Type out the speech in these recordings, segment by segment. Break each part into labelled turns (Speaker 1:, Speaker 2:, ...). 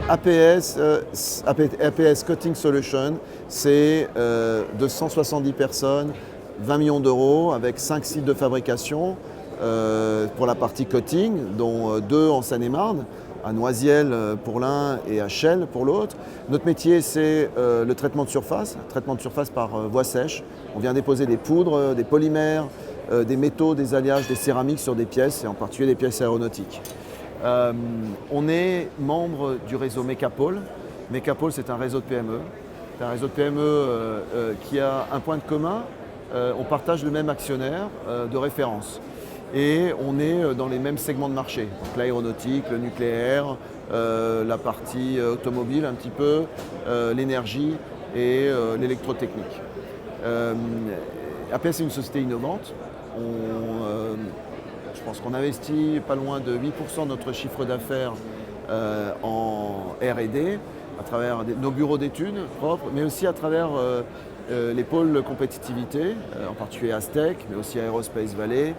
Speaker 1: APS Coating Solution, c'est 270 personnes, 20 millions d'euros avec 5 sites de fabrication pour la partie coating, dont 2 en Seine-et-Marne, à Noisiel pour l'un et à Chelles pour l'autre. Notre métier, c'est le traitement de surface par voie sèche. On vient déposer des poudres, des polymères, des métaux, des alliages, des céramiques sur des pièces, et en particulier des pièces aéronautiques. On est membre du réseau Mecapol. Mecapol, c'est un réseau de PME. C'est un réseau de PME qui a un point de commun. On partage le même actionnaire de référence. Et on est dans les mêmes segments de marché. Donc l'aéronautique, le nucléaire, la partie automobile un petit peu, l'énergie et l'électrotechnique. APS est une société innovante. Je pense qu'on investit pas loin de 8% de notre chiffre d'affaires en R&D, à travers nos bureaux d'études propres, mais aussi à travers les pôles compétitivité, en particulier Aztec, mais aussi Aerospace Valley.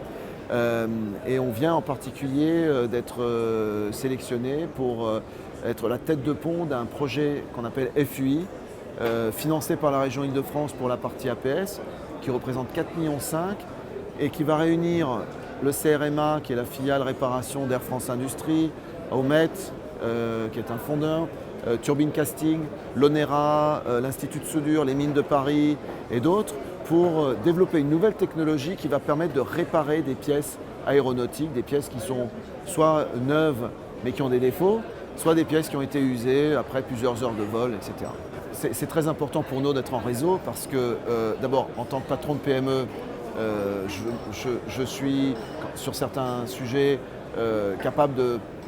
Speaker 1: Et on vient en particulier d'être sélectionné pour être la tête de pont d'un projet qu'on appelle FUI, financé par la région Île-de-France pour la partie APS, qui représente 4,5 millions et qui va réunir le CRMA, qui est la filiale réparation d'Air France Industrie, Aumet, qui est un fondeur, Turbine Casting, l'Onera, l'Institut de soudure, les mines de Paris et d'autres, pour développer une nouvelle technologie qui va permettre de réparer des pièces aéronautiques, des pièces qui sont soit neuves mais qui ont des défauts, soit des pièces qui ont été usées après plusieurs heures de vol, etc. C'est très important pour nous d'être en réseau parce que, d'abord, en tant que patron de PME, je suis, sur certains sujets, capable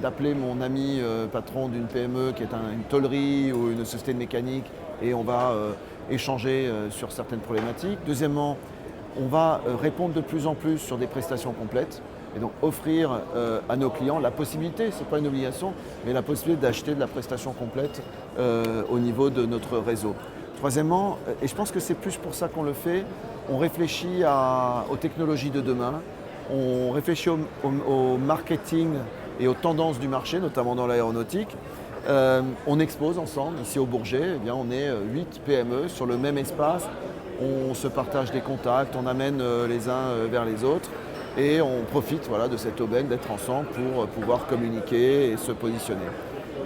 Speaker 1: d'appeler mon ami patron d'une PME qui est une tôlerie ou une société de mécanique et on va échanger sur certaines problématiques. Deuxièmement, on va répondre de plus en plus sur des prestations complètes et donc offrir à nos clients la possibilité, ce n'est pas une obligation, mais la possibilité d'acheter de la prestation complète au niveau de notre réseau. Troisièmement, et je pense que c'est plus pour ça qu'on le fait, on réfléchit aux technologies de demain, on réfléchit au marketing et aux tendances du marché, notamment dans l'aéronautique. On expose ensemble, ici au Bourget, eh bien, on est 8 PME sur le même espace, on se partage des contacts, on amène les uns vers les autres et on profite de cette aubaine d'être ensemble pour pouvoir communiquer et se positionner.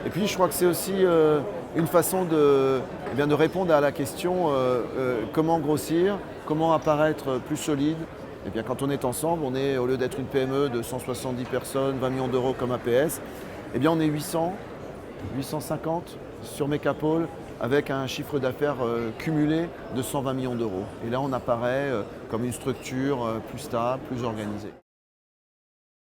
Speaker 1: Et puis je crois que c'est aussi une façon de répondre à la question comment grossir, comment apparaître plus solide. Et bien, quand on est ensemble, on est, au lieu d'être une PME de 170 personnes, 20 millions d'euros comme APS, eh bien on est 800, 850 sur Mecapol avec un chiffre d'affaires cumulé de 120 millions d'euros. Et là, on apparaît comme une structure plus stable, plus organisée.